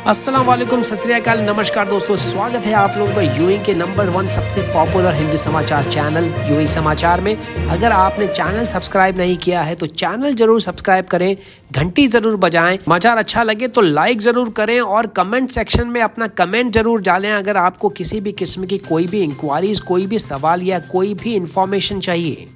अस्सलाम वालेकुम, सत श्री अकाल, नमस्कार दोस्तों, स्वागत है आप लोगों का यूएई के नंबर 1 सबसे पॉपुलर हिंदी समाचार चैनल यूएई समाचार में। अगर आपने चैनल सब्सक्राइब नहीं किया है तो चैनल जरूर सब्सक्राइब करें, घंटी जरूर बजाएं। समाचार अच्छा लगे तो लाइक जरूर करें और कमेंट सेक्शन में अपना कमेंट जरूर डालें। अगर आपको किसी भी किस्म की कोई भी इंक्वायरीज, कोई भी सवाल या कोई भी इंफॉर्मेशन चाहिए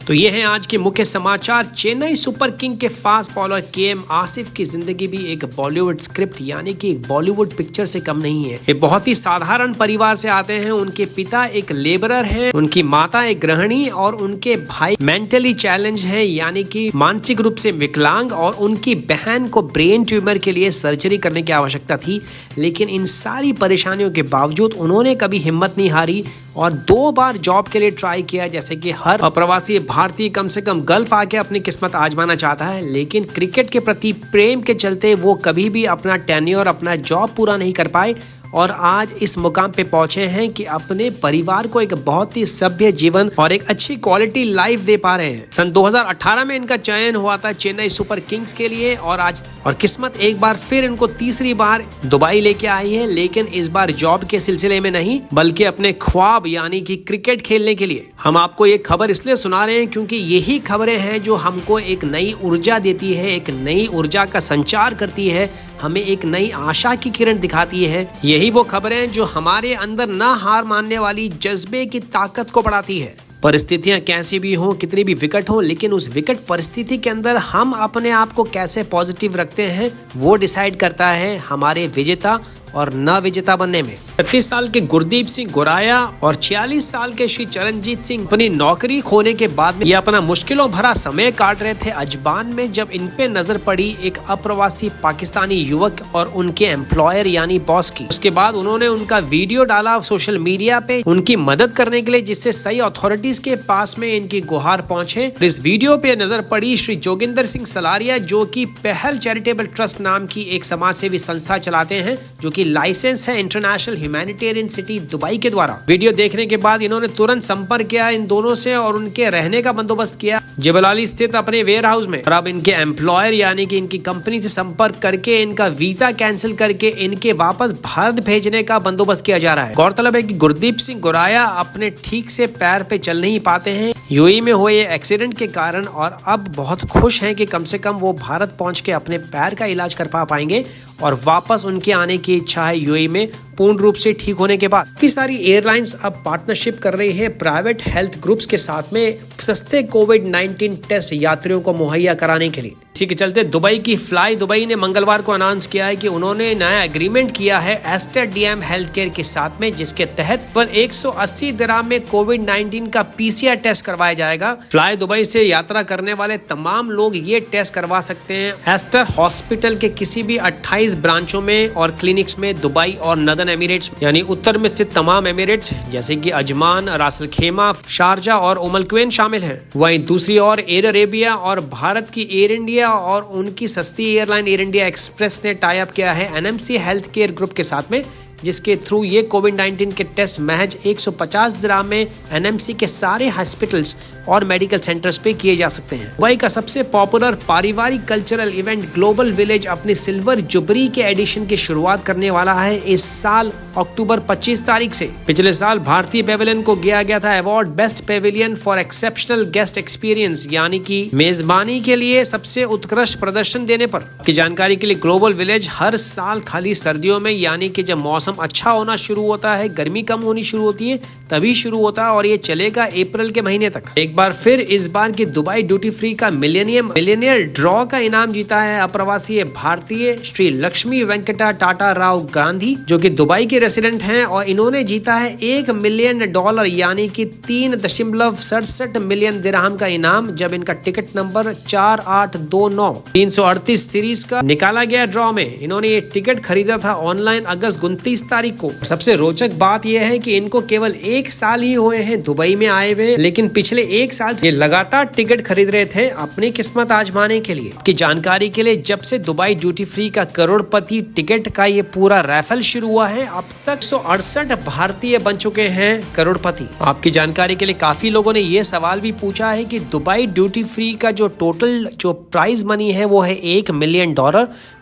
तो ये है आज के मुख्य समाचार। चेन्नई सुपर किंग के फास्ट बॉलर केएम आसिफ की जिंदगी भी एक बॉलीवुड स्क्रिप्ट यानी कि एक बॉलीवुड पिक्चर से कम नहीं है। ये बहुत ही साधारण परिवार से आते हैं। उनके पिता एक लेबरर हैं, उनकी माता एक गृहिणी और उनके भाई मेंटली चैलेंज हैं यानी कि मानसिक रूप से विकलांग, और उनकी बहन को ब्रेन ट्यूमर के लिए सर्जरी करने की आवश्यकता थी। लेकिन इन सारी परेशानियों के बावजूद उन्होंने कभी हिम्मत नहीं हारी और 2 बार जॉब के लिए ट्राई किया। जैसे कि हर अप्रवासी भारतीय कम से कम गल्फ आके अपनी किस्मत आजमाना चाहता है, लेकिन क्रिकेट के प्रति प्रेम के चलते वो कभी भी अपना टेन्योर, अपना जॉब पूरा नहीं कर पाए और आज इस मुकाम पे पहुंचे हैं कि अपने परिवार को एक बहुत ही सभ्य जीवन और एक अच्छी क्वालिटी लाइफ दे पा रहे हैं। सन 2018 में इनका चयन हुआ था चेन्नई सुपर किंग्स के लिए और किस्मत एक बार फिर इनको तीसरी बार दुबई लेके आई है, लेकिन इस बार जॉब के सिलसिले में नहीं बल्कि अपने ख्वाब यानी कि क्रिकेट खेलने के लिए। हम आपको ये खबर इसलिए सुना रहे हैं क्योंकि यही खबरें हैं जो हमको एक नई ऊर्जा देती है, एक नई ऊर्जा का संचार करती है, हमें एक नई आशा की किरण दिखाती है। यही वो खबरें जो हमारे अंदर न हार मानने वाली जज्बे की ताकत को बढ़ाती है। परिस्थितियां कैसी भी हों, कितनी भी विकट हों, लेकिन उस विकट परिस्थिति के अंदर हम अपने आप को कैसे पॉजिटिव रखते हैं वो डिसाइड करता है हमारे विजेता और न विजेता बनने में। 36 साल के गुरदीप सिंह गुराया और 46 साल के श्री चरणजीत सिंह अपनी नौकरी खोने के बाद में ये अपना मुश्किलों भरा समय काट रहे थे अजबान में, जब इन पे नजर पड़ी एक अप्रवासी पाकिस्तानी युवक और उनके एम्प्लॉयर यानी बॉस की। उसके बाद उन्होंने उनका वीडियो डाला सोशल मीडिया पे उनकी मदद करने के लिए, जिससे सही अथॉरिटीज के पास में इनकी गुहार पहुंचे। इस वीडियो पे नजर पड़ी श्री जोगिंदर सिंह सलारिया, जो की पहल चैरिटेबल ट्रस्ट नाम की एक समाज सेवी संस्था चलाते हैं, जो की लाइसेंस है इंटरनेशनल ह्यूमैनिटेरियन सिटी दुबई के द्वारा। वीडियो देखने के बाद इन्होंने तुरंत संपर्क किया इन दोनों से और उनके रहने का बंदोबस्त किया जबलाली स्थित अपने वेयर हाउस में। और अब इनके एम्प्लॉयर यानी कि इनकी कंपनी से संपर्क करके इनका वीजा कैंसिल करके इनके वापस भारत भेजने का बंदोबस्त किया जा रहा है। गौरतलब है कि गुरदीप सिंह गुराया अपने ठीक से पैर पे चल नहीं पाते हैं यूएई में हुए एक्सीडेंट के कारण, और अब बहुत खुश हैं कि कम से कम वो भारत पहुंच के अपने पैर का इलाज कर पाएंगे और वापस उनके आने की इच्छा है यूएई में पूर्ण रूप से ठीक होने के बाद। काफी सारी एयरलाइंस अब पार्टनरशिप कर रही है प्राइवेट हेल्थ ग्रुप्स के साथ में सस्ते कोविड-19 टेस्ट यात्रियों को मुहैया कराने के लिए। इसी के चलते दुबई की फ्लाई दुबई ने मंगलवार को अनाउंस किया है कि उन्होंने नया एग्रीमेंट किया है एस्टर डीएम हेल्थ केयर के साथ में, जिसके तहत केवल 180 दिरहाम में कोविड-19 का पीसीआर टेस्ट करवाया जाएगा। फ्लाई दुबई से यात्रा करने वाले तमाम लोग ये टेस्ट करवा सकते हैं एस्टर हॉस्पिटल के किसी भी 28 ब्रांचों में और क्लिनिक्स में दुबई और नदन एमिरेट्स यानी उत्तर में स्थित तमाम एमिरेट्स जैसे कि अजमान, रासल खेमा, शारजा और उमल क्वेन शामिल हैं। वहीं दूसरी ओर एयर अरेबिया और भारत की एयर इंडिया और उनकी सस्ती एयरलाइन एयर इंडिया एक्सप्रेस ने टाई अप किया है एनएमसी हेल्थ केयर ग्रुप के साथ में, जिसके थ्रू ये कोविड-19 के टेस्ट महज 150 दिरहाम में एनएमसी के सारे हॉस्पिटल्स और मेडिकल सेंटर्स पे किए जा सकते हैं। दुबई का सबसे पॉपुलर पारिवारिक कल्चरल इवेंट ग्लोबल विलेज अपनी सिल्वर जुबली के एडिशन की शुरुआत करने वाला है इस साल अक्टूबर 25 तारीख से। पिछले साल भारतीय पेविलियन को दिया गया था award best Pavilion for exceptional guest experience यानी कि मेजबानी के लिए सबसे उत्कृष्ट प्रदर्शन देने पर। की जानकारी के लिए ग्लोबल विलेज हर साल खाली सर्दियों में यानी कि जब मौसम अच्छा होना शुरू होता है, गर्मी कम होनी शुरू होती है, तभी शुरू होता है और ये चलेगा अप्रैल के महीने तक। एक बार फिर इस बार की दुबई ड्यूटी फ्री का मिलेनियर ड्रॉ का इनाम जीता है अप्रवासी भारतीय श्री लक्ष्मी वेंकटा टाटा राव गांधी, जो कि दुबई के रेसिडेंट हैं, और इन्होंने जीता है $1 मिलियन यानी कि 3.67 मिलियन दिरहाम का इनाम, जब इनका टिकट नंबर 4829 338 सीरीज का निकाला गया ड्रॉ में। इन्होंने ये टिकट खरीदा था ऑनलाइन अगस्त 29 तारीख को। सबसे रोचक बात यह है कि इनको केवल 1 साल ही हुए हैं दुबई में आए हुए, लेकिन पिछले 1 साल से लगातार टिकट खरीद रहे थे अपनी किस्मत आजमाने के लिए। की जानकारी के लिए, जब से दुबई ड्यूटी फ्री का करोड़पति टिकट का ये पूरा रैफल शुरू हुआ है, अब तक 168 भारतीय बन चुके हैं करोड़पति। आपकी जानकारी के लिए काफी लोगों ने ये सवाल भी पूछा है कि दुबई ड्यूटी फ्री का जो टोटल जो प्राइज मनी है वो है $1 मिलियन,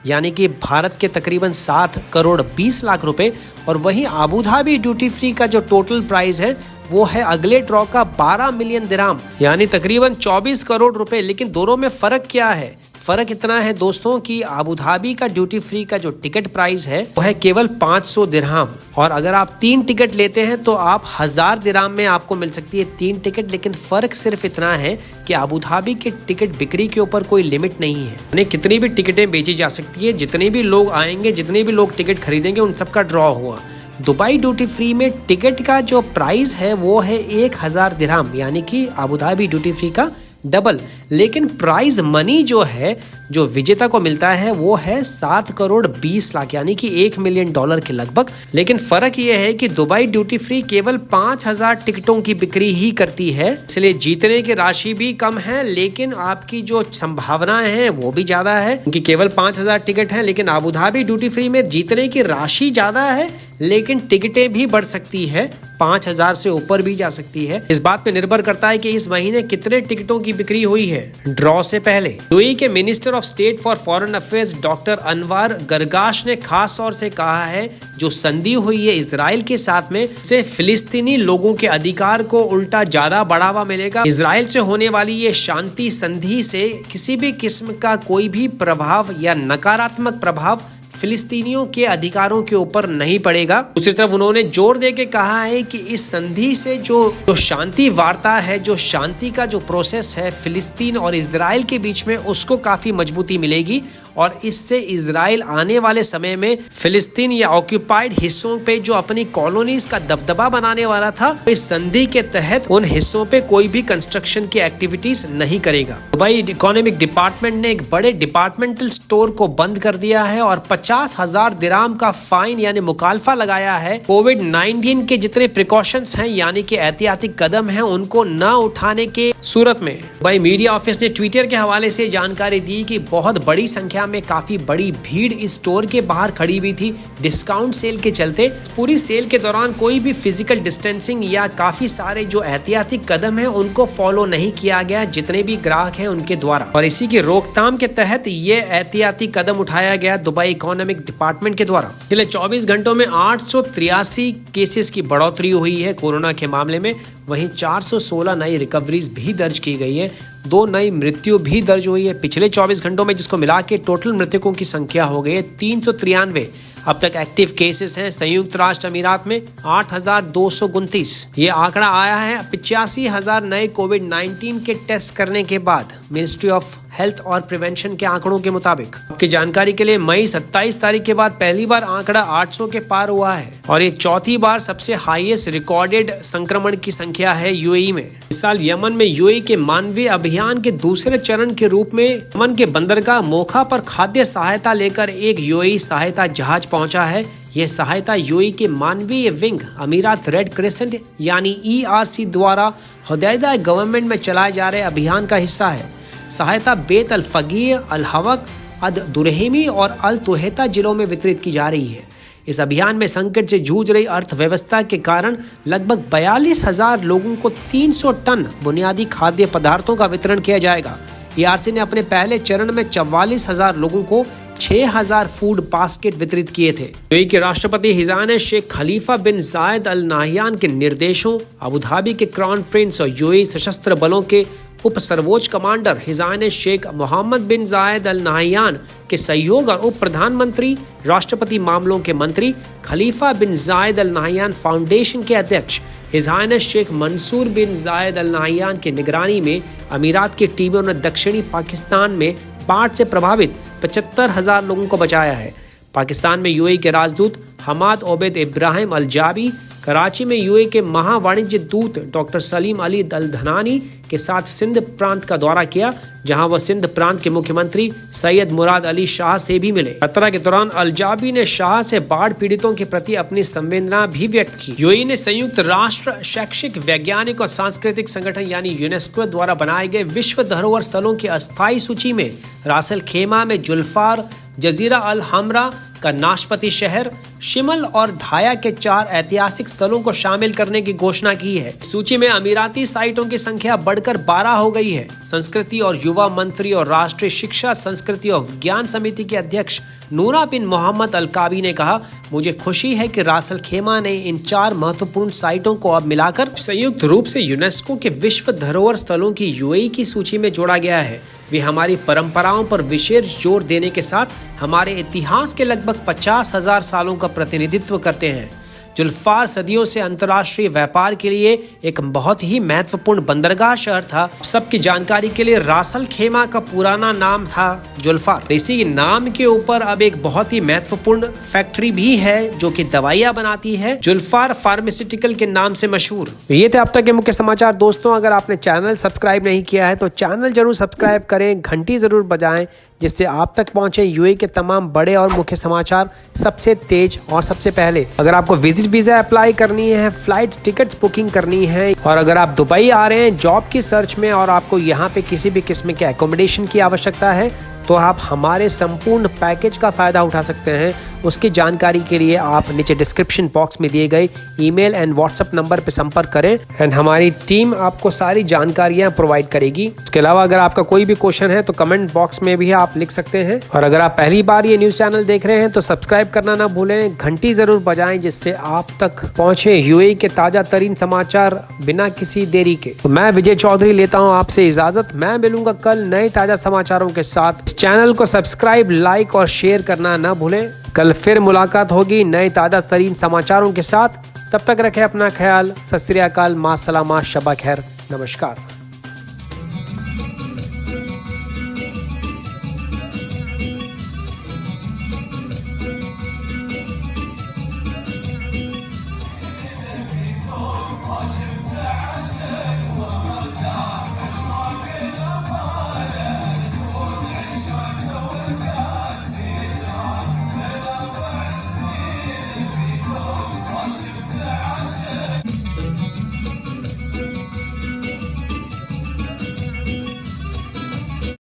यानी कि भारत के तकरीबन 7 करोड़ 20 लाख रुपए, और वहीं अबू धाबी ड्यूटी फ्री का जो टोटल प्राइस है वो है अगले ड्रॉ का 12 मिलियन दिरहम, यानी तकरीबन 24 करोड़ रुपए। लेकिन दोनों में फर्क क्या है? फर्क इतना है दोस्तों कि अबू धाबी का ड्यूटी फ्री का जो टिकट प्राइस है वो है केवल 500 दिरहम, और अगर आप 3 टिकट लेते हैं तो आप 1000 दिरहम में आपको मिल सकती है 3 टिकट। लेकिन फर्क सिर्फ इतना है कि अबू धाबी के टिकट बिक्री के ऊपर कोई लिमिट नहीं है, उन्हें कितनी भी टिकटें बेची जा सकती है, जितने भी लोग आएंगे, जितने भी लोग टिकट खरीदेंगे उन सबका ड्रॉ हुआ। दुबई ड्यूटी फ्री में टिकट का जो प्राइस है वो है 1000 दिरहम, यानी कि अबू धाबी ड्यूटी फ्री का डबल। लेकिन प्राइज मनी जो है, जो विजेता को मिलता है वो है 7 करोड़ 20 लाख, यानी कि $1 मिलियन के लगभग। लेकिन फर्क ये है कि दुबई ड्यूटी फ्री केवल 5000 टिकटों की बिक्री ही करती है, इसलिए जीतने की राशि भी कम है, लेकिन आपकी जो संभावनाएं हैं वो भी ज्यादा है, क्योंकि केवल 5000 टिकट है। लेकिन अबू धाबी ड्यूटी फ्री में जीतने की राशि ज्यादा है, लेकिन टिकटें भी बढ़ सकती है, 5000 से ऊपर भी जा सकती है। इस बात पे निर्भर करता है कि इस महीने कितने टिकटों की बिक्री हुई है ड्रॉ से पहले। यूएई के minister of state for foreign affairs doctor Anwar Gargash ने खास तौर से कहा है, जो संधि हुई है इजराइल के साथ में, से फिलिस्तीनी लोगों के अधिकार को उल्टा ज्यादा बढ़ावा मिलेगा। इजराइल से होने वाली ये शांति संधि से किसी भी किस्म का कोई भी प्रभाव या नकारात्मक प्रभाव फिलिस्तीनियों के अधिकारों के ऊपर नहीं पड़ेगा। दूसरी तरफ उन्होंने जोर देके कहा है कि इस संधि से जो शांति वार्ता है, जो शांति का जो प्रोसेस है फिलिस्तीन और इजराइल के बीच में, उसको काफी मजबूती मिलेगी, और इससे इजराइल आने वाले समय में फिलिस्तीन या ऑक्यूपाइड हिस्सों पे जो अपनी कॉलोनीज का दबदबा बनाने वाला था, इस संधि के तहत उन हिस्सों पे कोई भी कंस्ट्रक्शन की एक्टिविटीज नहीं करेगा। दुबई इकोनॉमिक डिपार्टमेंट ने एक बड़े डिपार्टमेंटल स्टोर को बंद कर दिया है और 50,000 दिरहम का फाइन यानी मुखालफा लगाया है। कोविड-19 के जितने प्रिकॉशंस हैं यानी कि एहतियाती कदम हैं, उनको न उठाने के सूरत में दुबई मीडिया ऑफिस ने ट्विटर के हवाले से जानकारी दी कि बहुत बड़ी संख्या में काफी बड़ी भीड़ इस स्टोर के बाहर खड़ी हुई थी डिस्काउंट सेल के चलते। पूरी सेल के दौरान कोई भी फिजिकल डिस्टेंसिंग या काफी सारे जो एहतियाती कदम हैं उनको फॉलो नहीं किया गया जितने भी ग्राहक हैं उनके द्वारा, और इसी की रोकथाम के तहत ये एहतियाती कदम उठाया गया दुबई इकोनॉमिक डिपार्टमेंट के द्वारा। पिछले 24 घंटों में 883 केसेस की बढ़ोतरी हुई है कोरोना के मामले में, वहीं 416 नई रिकवरीज भी दर्ज की गई है, 2 नई मृत्यु भी दर्ज हुई है पिछले 24 घंटों में, जिसको मिला के टोटल मृतकों की संख्या हो गई है 393। अब तक एक्टिव केसेस हैं संयुक्त राष्ट्र अमीरात में 8,229। ये आंकड़ा आया है 85,000 नए कोविड-19 के टेस्ट करने के बाद, मिनिस्ट्री ऑफ हेल्थ और प्रिवेंशन के आंकड़ों के मुताबिक। आपकी जानकारी के लिए मई 27 तारीख के बाद पहली बार आंकड़ा 800 के पार हुआ है, और ये चौथी बार सबसे हाईएस्ट रिकॉर्डेड संक्रमण की संख्या है यूएई में। इस साल यमन में यूएई के मानवीय अभियान के दूसरे चरण के रूप में यमन के बंदरगाह मोखा पर खाद्य सहायता लेकर एक यूएई सहायता जहाज पहुंचा है। यह सहायता यूएई के मानवीय विंग अमीरात रेड क्रिसेंट यानी ERC द्वारा हुदैदा गवर्नमेंट में चलाए जा रहे अभियान का हिस्सा है। सहायता बेत अल फगीह, अल हवक, अद दुरहिमी और अल तुहेता जिलों में वितरित की जा रही है। इस अभियान में संकट से जूझ रही अर्थव्यवस्था के कारण लगभग 42,000 लोगों को 300 टन बुनियादी खाद्य पदार्थों का वितरण किया जाएगा। ERC ने अपने पहले चरण में 44,000 लोगों को 6,000 फूड बास्केट वितरित किए थे। यूएई के राष्ट्रपति हिजान शेख खलीफा बिन जायद अल नाहयान के निर्देशों, अबू धाबी के क्राउन प्रिंस और यूएई सशस्त्र बलों के उप सर्वोच्च कमांडर हिजान शेख मोहम्मद बिन जायद अल नाहयान के सहयोग और उप प्रधानमंत्री राष्ट्रपति मामलों के मंत्री खलीफा बिन जायद अल नाहयान फाउंडेशन के अध्यक्ष हिजान शेख मंसूर बिन जायद अल नाहयान की निगरानी में अमीरात की टीमों ने दक्षिणी पाकिस्तान में बाढ़ से प्रभावित 75,000 लोगों को बचाया है। पाकिस्तान में यूएई के राजदूत हमाद ओबेद इब्राहिम अल जाबी, कराची में यूएई के महा वाणिज्य दूत डॉक्टर सलीम अली अल धनानी के साथ सिंध प्रांत का दौरा किया, जहां वह सिंध प्रांत के मुख्यमंत्री सैयद मुराद अली शाह से भी मिले। यात्रा के दौरान अलजाबी ने शाह से बाढ़ पीड़ितों के प्रति अपनी संवेदना भी व्यक्त की। यूएई ने संयुक्त राष्ट्र शैक्षिक, वैज्ञानिक और सांस्कृतिक संगठन यानी यूनेस्को द्वारा बनाए गए विश्व धरोहर स्थलों की अस्थायी सूची में रासल खेमा में जुल्फार, जजीरा अल हमरा का नाशपति शहर, शिमल और धाया के 4 ऐतिहासिक स्थलों को शामिल करने की घोषणा की है। सूची में अमीराती साइटों की संख्या बढ़कर 12 हो गई है। संस्कृति और युवा मंत्री और राष्ट्रीय शिक्षा, संस्कृति और विज्ञान समिति के अध्यक्ष नूरा बिन मोहम्मद अल काबी ने कहा, मुझे खुशी है कि रासल खेमा ने इन 4 महत्वपूर्ण साइटों को अब मिलाकर संयुक्त रूप से यूनेस्को के विश्व धरोहर स्थलों की यूएई की सूची में जोड़ा गया है। वे हमारी परंपराओं पर विशेष जोर देने के साथ हमारे इतिहास के लगभग 50,000 सालों का प्रतिनिधित्व करते हैं। जुल्फार सदियों से अंतर्राष्ट्रीय व्यापार के लिए एक बहुत ही महत्वपूर्ण बंदरगाह शहर था। सबकी जानकारी के लिए रासल खेमा का पुराना नाम था जुल्फार। इसी नाम के ऊपर अब एक बहुत ही महत्वपूर्ण फैक्ट्री भी है जो कि दवाइयां बनाती है, जुल्फार फार्मास्यूटिकल के नाम से मशहूर। ये थे अब तक के मुख्य समाचार। दोस्तों, अगर आपने चैनल सब्सक्राइब नहीं किया है तो चैनल जरूर सब्सक्राइब करें, घंटी जरूर बजाएं, जिससे आप तक पहुंचे यूएई के तमाम बड़े और मुख्य समाचार सबसे तेज और सबसे पहले। अगर आपको विजिट वीजा अप्लाई करनी है, फ्लाइट टिकट्स बुकिंग करनी है, और अगर आप दुबई आ रहे हैं जॉब की सर्च में और आपको यहाँ पे किसी भी किस्म के एकोमोडेशन की आवश्यकता है, तो आप हमारे संपूर्ण पैकेज का फायदा उठा सकते हैं। उसकी जानकारी के लिए आप नीचे डिस्क्रिप्शन बॉक्स में दिए गए ईमेल एंड व्हाट्सएप नंबर पर संपर्क करें एंड हमारी टीम आपको सारी जानकारियां प्रोवाइड करेगी। इसके अलावा अगर आपका कोई भी क्वेश्चन है तो कमेंट बॉक्स में भी आप लिख सकते हैं। और अगर आप पहली बार ये न्यूज चैनल देख रहे हैं तो सब्सक्राइब करना ना भूलें, घंटी जरूर बजाएं, जिससे आप तक पहुंचे यूएई के ताजा तरीन समाचार बिना किसी देरी के। तो मैं विजय चौधरी लेता हूँ आपसे इजाजत। मैं मिलूंगा कल नए ताजा समाचारों के साथ। चैनल को सब्सक्राइब, लाइक और शेयर करना ना भूलें। कल फिर मुलाकात होगी नए ताजा तरीन समाचारों के साथ। तब तक रखें अपना ख्याल। सत श्री अकाल, मा सलामा, शबा खैर, नमस्कार।